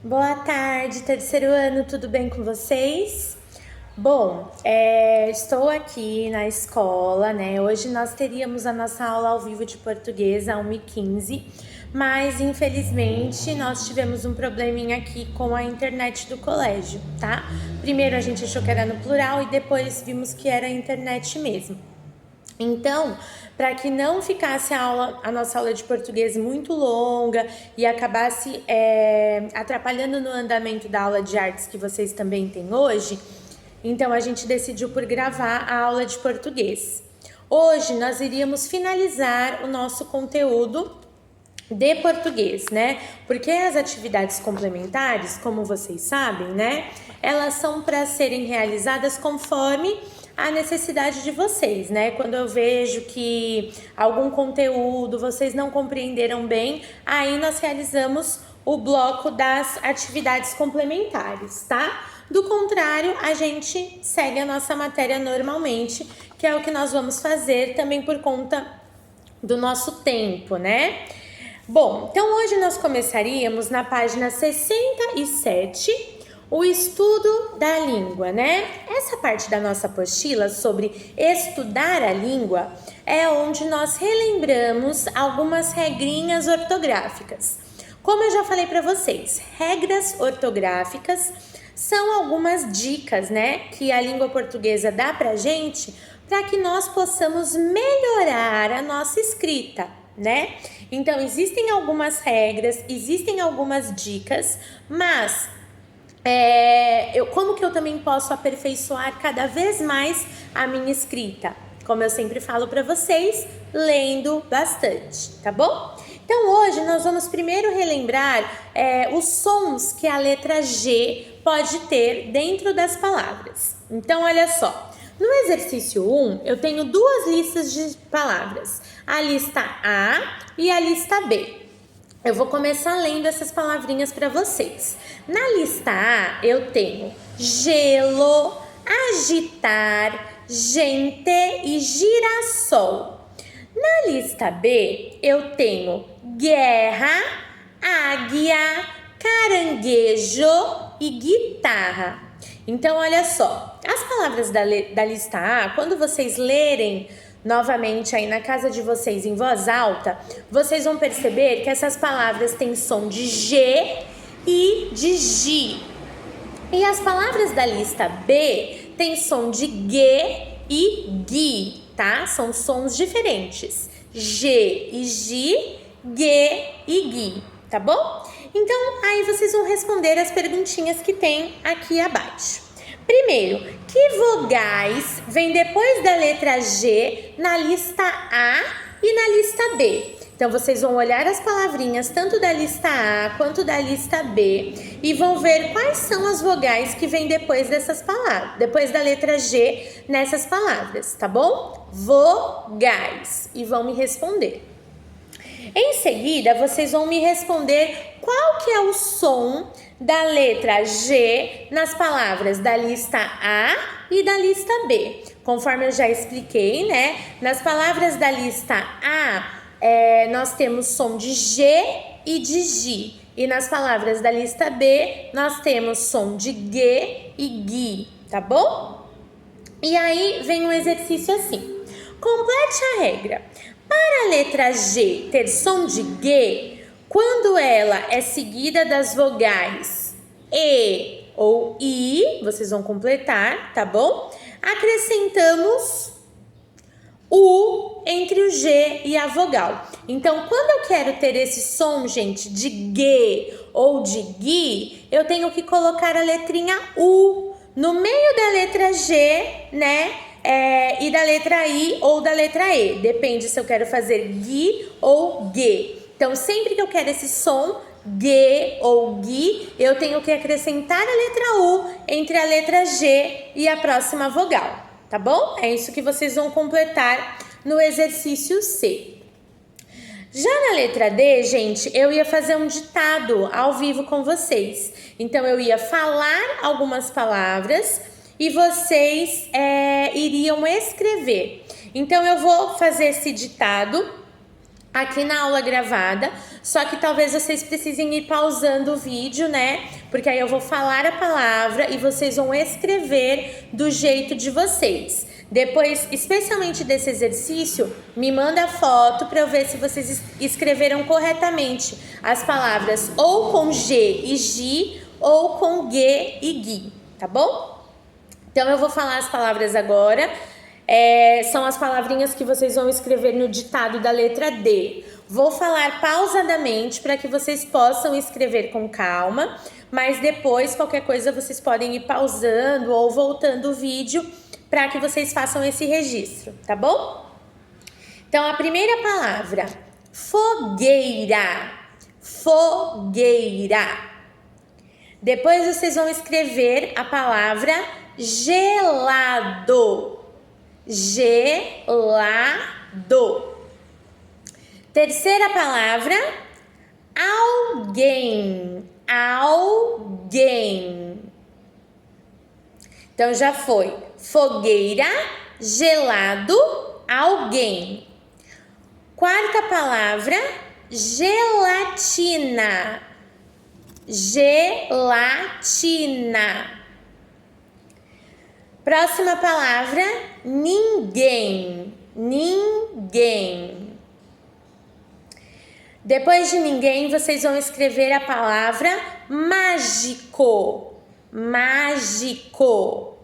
Boa tarde, terceiro ano, tudo bem com vocês? Bom, estou aqui na escola, né? Hoje nós teríamos a nossa aula ao vivo de português às 1h15, mas infelizmente nós tivemos um probleminha aqui com a internet do colégio, tá? Primeiro a gente achou que era no plural e depois vimos que era a internet mesmo. Então, para que não ficasse a nossa aula de português muito longa e acabasse atrapalhando no andamento da aula de artes que vocês também têm hoje, então a gente decidiu por gravar a aula de português. Hoje nós iríamos finalizar o nosso conteúdo de português, né? Porque as atividades complementares, como vocês sabem, né? Elas são para serem realizadas conforme a necessidade de vocês, né? Quando eu vejo que algum conteúdo vocês não compreenderam bem, aí nós realizamos o bloco das atividades complementares, tá? Do contrário, a gente segue a nossa matéria normalmente, que é o que nós vamos fazer também por conta do nosso tempo, né? Bom, então hoje nós começaríamos na página 67, o estudo da língua, né? Essa parte da nossa apostila sobre estudar a língua é onde nós relembramos algumas regrinhas ortográficas. Como eu já falei para vocês, regras ortográficas são algumas dicas, né, que a língua portuguesa dá pra gente para que nós possamos melhorar a nossa escrita, né? Então, existem algumas regras, existem algumas dicas, mas como que eu também posso aperfeiçoar cada vez mais a minha escrita? Como eu sempre falo para vocês, lendo bastante, tá bom? Então, hoje nós vamos primeiro relembrar os sons que a letra G pode ter dentro das palavras. Então, olha só. No exercício 1, eu tenho duas listas de palavras, a lista A e a lista B. Eu vou começar lendo essas palavrinhas para vocês. Na lista A, eu tenho gelo, agitar, gente e girassol. Na lista B, eu tenho guerra, águia, caranguejo e guitarra. Então, olha só, as palavras da lista A, quando vocês lerem novamente aí na casa de vocês em voz alta, vocês vão perceber que essas palavras têm som de G e de G. E as palavras da lista B têm som de G e GI, tá? São sons diferentes. G e G, G e GI, tá bom? Então, aí vocês vão responder as perguntinhas que tem aqui abaixo. Primeiro, que vogais vem depois da letra G na lista A e na lista B? Então, vocês vão olhar as palavrinhas tanto da lista A quanto da lista B e vão ver quais são as vogais que vêm depois dessas palavras, depois da letra G nessas palavras, tá bom? Vogais. E vão me responder. Em seguida, vocês vão me responder qual que é o som da letra G nas palavras da lista A e da lista B. Conforme eu já expliquei, né? Nas palavras da lista A, nós temos som de G e de G. E nas palavras da lista B, nós temos som de G e GI, tá bom? E aí vem um exercício assim. Complete a regra. Para a letra G ter som de G, quando ela é seguida das vogais E ou I, vocês vão completar, tá bom? Acrescentamos U entre o G e a vogal. Então, quando eu quero ter esse som, gente, de G ou de GI, eu tenho que colocar a letrinha U no meio da letra G, né? E da letra I ou da letra E. Depende se eu quero fazer GI ou G. Então, sempre que eu quero esse som, G ou GI, eu tenho que acrescentar a letra U entre a letra G e a próxima vogal, tá bom? É isso que vocês vão completar no exercício C. Já na letra D, gente, eu ia fazer um ditado ao vivo com vocês. Então, eu ia falar algumas palavras e vocês iriam escrever. Então, eu vou fazer esse ditado aqui na aula gravada, só que talvez vocês precisem ir pausando o vídeo, né? Porque aí eu vou falar a palavra e vocês vão escrever do jeito de vocês. Depois, especialmente desse exercício, me manda foto para eu ver se vocês escreveram corretamente as palavras ou com G e Gi ou com G e Gui, tá bom? Então eu vou falar as palavras agora. São as palavrinhas que vocês vão escrever no ditado da letra D. Vou falar pausadamente para que vocês possam escrever com calma, mas depois, qualquer coisa, vocês podem ir pausando ou voltando o vídeo para que vocês façam esse registro, tá bom? Então, a primeira palavra, fogueira, fogueira. Depois, vocês vão escrever a palavra gelado, gelado. Terceira palavra, alguém, alguém. Então, já foi fogueira, gelado, alguém. Quarta palavra, gelatina, gelatina. Próxima palavra, ninguém, ninguém. Depois de ninguém, vocês vão escrever a palavra mágico, mágico.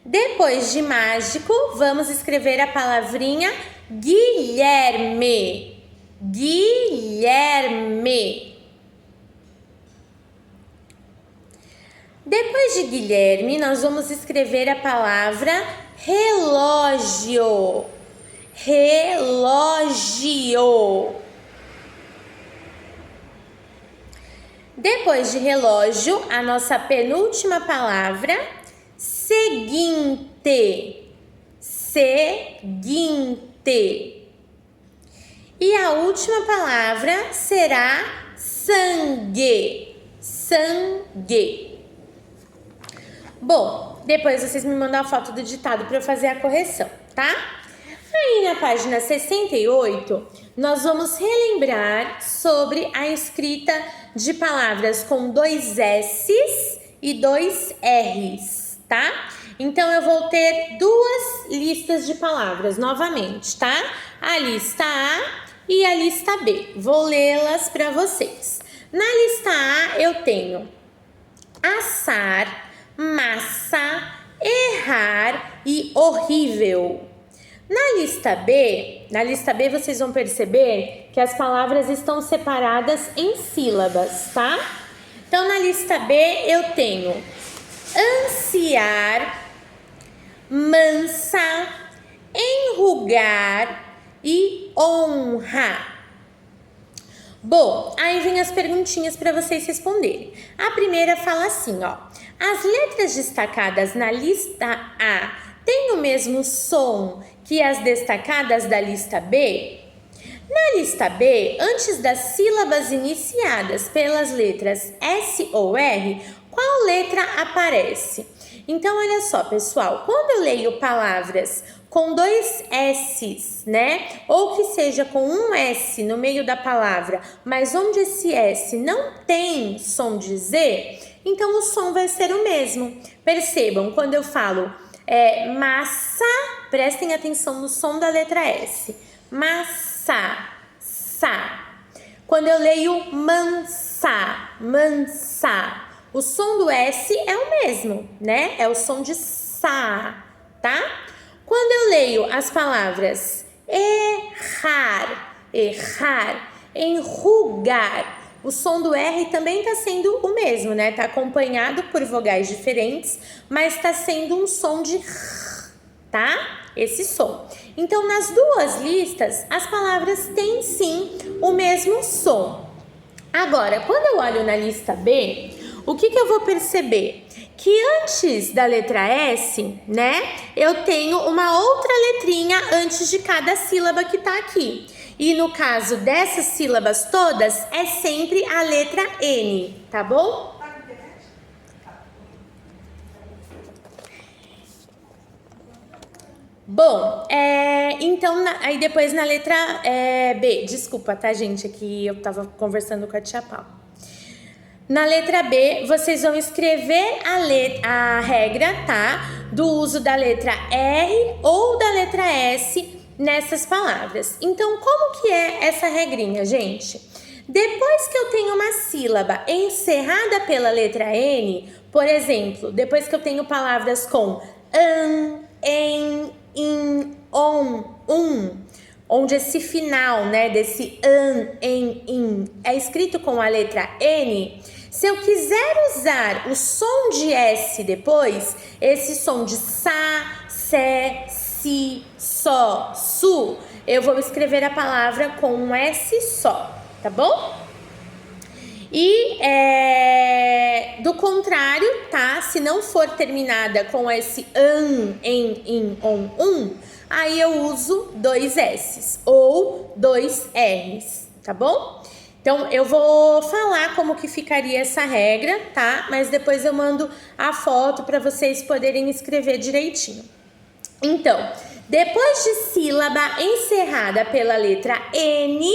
Depois de mágico, vamos escrever a palavrinha Guilherme, Guilherme. Depois de Guilherme, nós vamos escrever a palavra relógio, relógio. Depois de relógio, a nossa penúltima palavra, seguinte, seguinte. E a última palavra será sangue, sangue. Bom, depois vocês me mandam a foto do ditado para eu fazer a correção, tá? Aí na página 68, nós vamos relembrar sobre a escrita de palavras com 2 S's e 2 R's, tá? Então, eu vou ter 2 listas de palavras novamente, tá? A lista A e a lista B. Vou lê-las para vocês. Na lista A, eu tenho assar, massa, errar e horrível. Na lista B vocês vão perceber que as palavras estão separadas em sílabas, tá? Então, na lista B eu tenho ansiar, mansa, enrugar e honra. Bom, aí vem as perguntinhas para vocês responderem. A primeira fala assim, ó. As letras destacadas na lista A têm o mesmo som que as destacadas da lista B? Na lista B, antes das sílabas iniciadas pelas letras S ou R, qual letra aparece? Então, olha só, pessoal, quando eu leio palavras com 2 S's, né? Ou que seja com um S no meio da palavra, mas onde esse S não tem som de Z, então o som vai ser o mesmo. Percebam, quando eu falo massa, prestem atenção no som da letra S. Massa, sa. Quando eu leio mansa, mansa, o som do S é o mesmo, né? É o som de sa, tá? Quando eu leio as palavras errar, errar, enrugar, o som do R também está sendo o mesmo, né? Está acompanhado por vogais diferentes, mas está sendo um som de r, tá? Esse som. Então, nas 2 listas, as palavras têm sim o mesmo som. Agora, quando eu olho na lista B, o que eu vou perceber? Que antes da letra S, né, eu tenho uma outra letrinha antes de cada sílaba que está aqui. E no caso dessas sílabas todas, é sempre a letra N, tá bom? Bom, então, aí depois na letra B, desculpa, tá, gente? Aqui eu tava conversando com a tia Paula. Na letra B, vocês vão escrever a regra, tá? Do uso da letra R ou da letra S nessas palavras. Então, como que é essa regrinha, gente? Depois que eu tenho uma sílaba encerrada pela letra N, por exemplo, depois que eu tenho palavras com em, in, on, onde esse final, né, desse em, in, é escrito com a letra N, se eu quiser usar o som de S depois, esse som de sa, sé, si, só, su, eu vou escrever a palavra com um S só, tá bom? E do contrário, tá? Se não for terminada com esse em, in, on, aí eu uso dois S's ou dois R's, tá bom? Então, eu vou falar como que ficaria essa regra, tá? Mas depois eu mando a foto para vocês poderem escrever direitinho. Então, depois de sílaba encerrada pela letra N,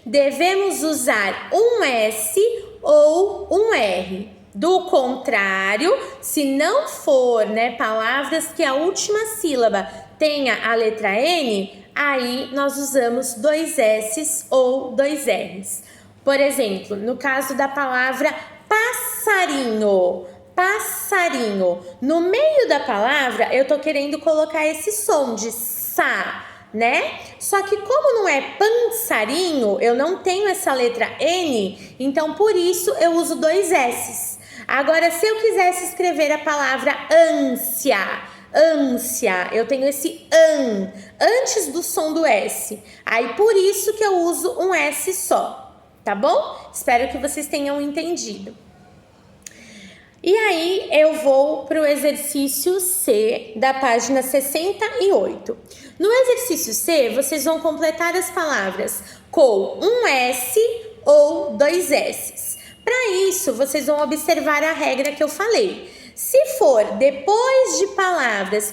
devemos usar um S ou um R. Do contrário, se não for, né, palavras que a última sílaba tenha a letra N, aí nós usamos dois S's ou dois R's. Por exemplo, no caso da palavra passarinho, passarinho. No meio da palavra, eu tô querendo colocar esse som de sa, né? Só que como não é passarinho, eu não tenho essa letra N, então por isso eu uso dois S's. Agora, se eu quisesse escrever a palavra ânsia, ânsia, eu tenho esse antes do som do S. Aí por isso que eu uso um S só. Tá bom? Espero que vocês tenham entendido. E aí eu vou para o exercício C da página 68. No exercício C, vocês vão completar as palavras com um S ou dois S's. Para isso, vocês vão observar a regra que eu falei. Se for depois de palavras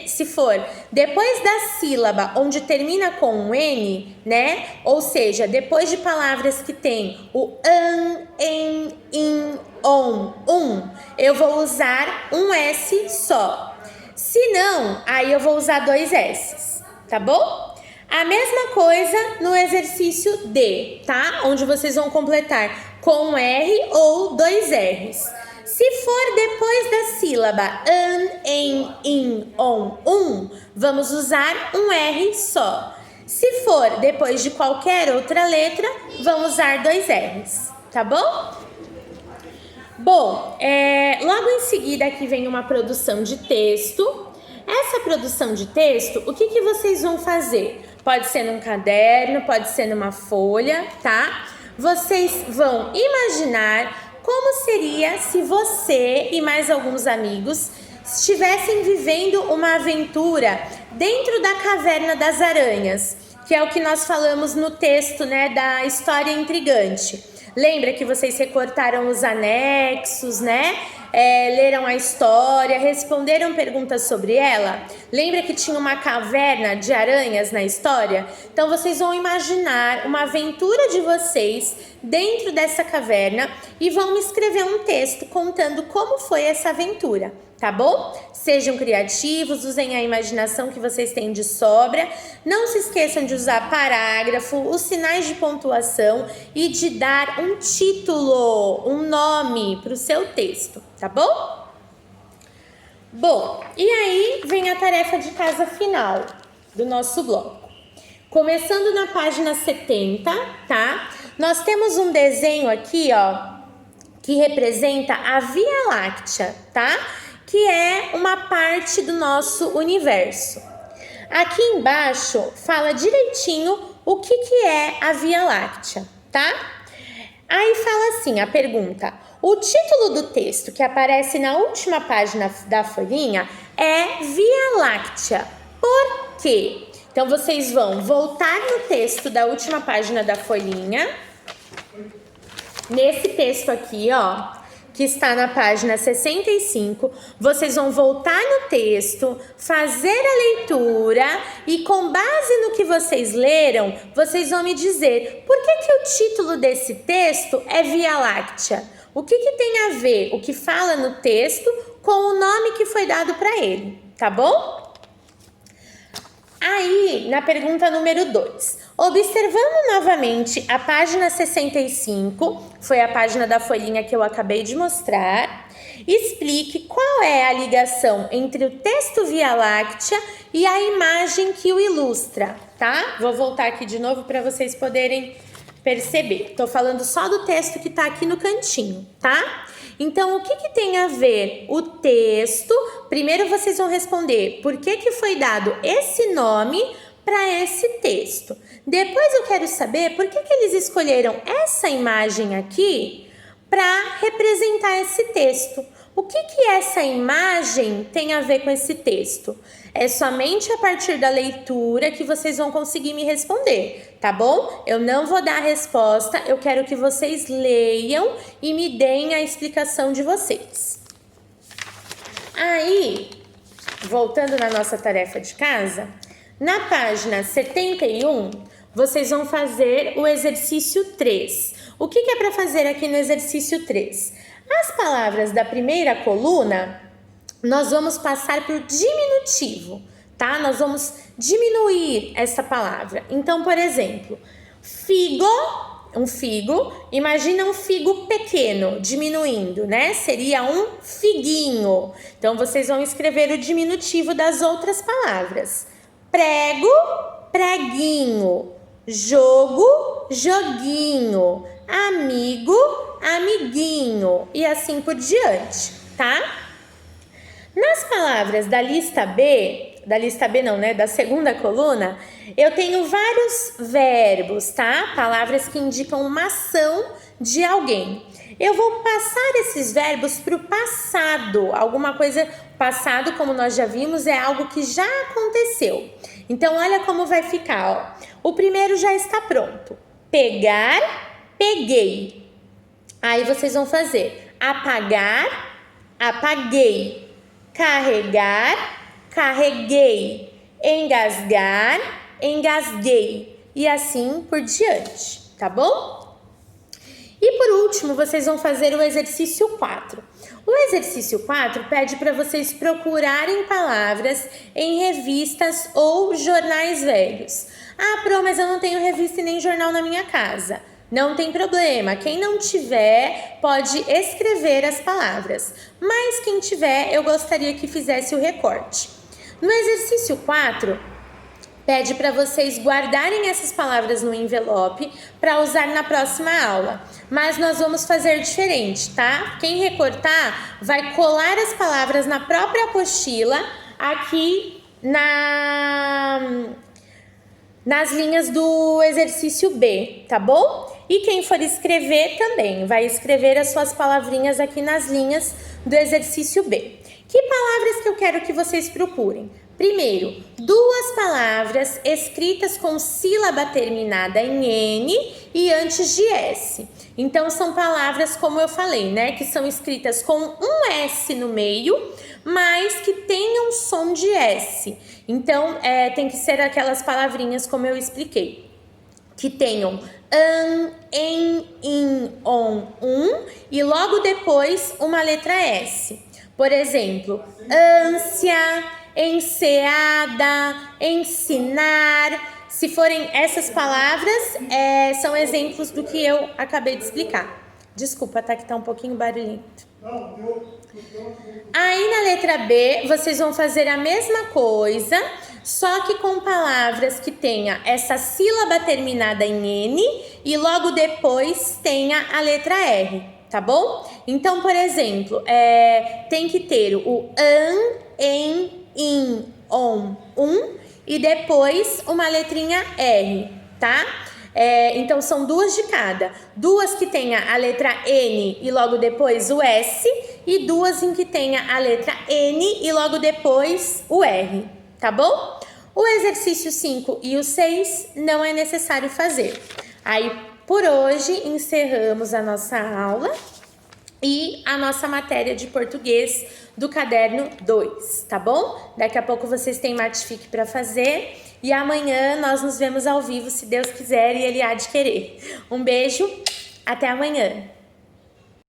se for depois da sílaba onde termina com um N, né? Ou seja, depois de palavras que tem o em, in, on, eu vou usar um S só. Se não, aí eu vou usar dois S's, tá bom? A mesma coisa no exercício D, tá? Onde vocês vão completar com um R ou dois R's. Se for depois da sílaba em, in, on, vamos usar um R só. Se for depois de qualquer outra letra, vamos usar dois R's, tá bom? Bom, logo em seguida aqui vem uma produção de texto. Essa produção de texto, o que vocês vão fazer? Pode ser num caderno, pode ser numa folha, tá? Vocês vão imaginar como seria se você e mais alguns amigos estivessem vivendo uma aventura dentro da Caverna das Aranhas, que é o que nós falamos no texto, né, da história intrigante. Lembra que vocês recortaram os anexos, né? Leram a história, responderam perguntas sobre ela? Lembra que tinha uma caverna de aranhas na história? Então vocês vão imaginar uma aventura de vocês dentro dessa caverna e vão escrever um texto contando como foi essa aventura, tá bom? Sejam criativos, usem a imaginação que vocês têm de sobra. Não se esqueçam de usar parágrafo, os sinais de pontuação e de dar um título, um nome para o seu texto, tá bom? Bom, e aí vem a tarefa de casa final do nosso bloco. Começando na página 70, tá? Nós temos um desenho aqui, ó, que representa a Via Láctea, tá? Que é uma parte do nosso universo. Aqui embaixo fala direitinho o que é a Via Láctea, tá? Aí fala assim, a pergunta: o título do texto que aparece na última página da folhinha é Via Láctea. Por quê? Então, vocês vão voltar no texto da última página da folhinha. Nesse texto aqui, ó, que está na página 65, vocês vão voltar no texto, fazer a leitura e com base no que vocês leram, vocês vão me dizer por que o título desse texto é Via Láctea? O que tem a ver o que fala no texto com o nome que foi dado para ele, tá bom? Aí, na pergunta número 2, observando novamente a página 65, foi a página da folhinha que eu acabei de mostrar, explique qual é a ligação entre o texto Via Láctea e a imagem que o ilustra, tá? Vou voltar aqui de novo para vocês poderem perceber. Tô falando só do texto que tá aqui no cantinho, tá? Então, o que tem a ver o texto? Primeiro vocês vão responder por que foi dado esse nome para esse texto. Depois eu quero saber por que eles escolheram essa imagem aqui para representar esse texto. O que essa imagem tem a ver com esse texto? É somente a partir da leitura que vocês vão conseguir me responder, tá bom? Eu não vou dar a resposta, eu quero que vocês leiam e me deem a explicação de vocês. Aí, voltando na nossa tarefa de casa, na página 71, vocês vão fazer o exercício 3. O que é para fazer aqui no exercício 3? As palavras da primeira coluna, nós vamos passar por diminutivo, tá? Nós vamos diminuir essa palavra. Então, por exemplo, figo, um figo, imagina um figo pequeno, diminuindo, né? Seria um figuinho. Então, vocês vão escrever o diminutivo das outras palavras. Prego, preguinho. Jogo, joguinho. Amigo, amiguinho. E assim por diante, tá? Nas palavras da lista B não, né? Da segunda coluna, eu tenho vários verbos, tá? Palavras que indicam uma ação de alguém. Eu vou passar esses verbos para o passado. Alguma coisa passado, como nós já vimos, é algo que já aconteceu. Então, olha como vai ficar, ó. O primeiro já está pronto. Pegar, peguei. Aí vocês vão fazer apagar, apaguei. Carregar, carreguei. Engasgar, engasguei. E assim por diante, tá bom? E por último, vocês vão fazer o exercício 4. O exercício 4 pede para vocês procurarem palavras em revistas ou jornais velhos. Ah, Pro, mas eu não tenho revista e nem jornal na minha casa. Não tem problema, quem não tiver pode escrever as palavras, mas quem tiver eu gostaria que fizesse o recorte. No exercício 4, pede para vocês guardarem essas palavras no envelope para usar na próxima aula, mas nós vamos fazer diferente, tá? Quem recortar vai colar as palavras na própria apostila aqui nas linhas do exercício B, tá bom? E quem for escrever também vai escrever as suas palavrinhas aqui nas linhas do exercício B. Que palavras que eu quero que vocês procurem? Primeiro, duas palavras escritas com sílaba terminada em N e antes de S. Então, são palavras, como eu falei, né? Que são escritas com um S no meio, mas que tenham som de S. Então, tem que ser aquelas palavrinhas como eu expliquei. Que tenham an, em, in, on, e logo depois uma letra S. Por exemplo, ânsia, enseada, ensinar. Se forem essas palavras, são exemplos do que eu acabei de explicar. Desculpa, tá? Que tá um pouquinho barulhento. Aí na letra B, vocês vão fazer a mesma coisa, só que com palavras que tenha essa sílaba terminada em N e logo depois tenha a letra R, tá bom? Então, por exemplo, tem que ter o an, em, in, on, e depois uma letrinha R, tá? Então, são duas de cada. Duas que tenha a letra N e logo depois o S e duas em que tenha a letra N e logo depois o R, tá bom? O exercício 5 e o 6 não é necessário fazer. Aí, por hoje, encerramos a nossa aula. e a nossa matéria de português do caderno 2, tá bom? Daqui a pouco vocês têm Matifique para fazer e amanhã nós nos vemos ao vivo, se Deus quiser e Ele há de querer. Um beijo, até amanhã!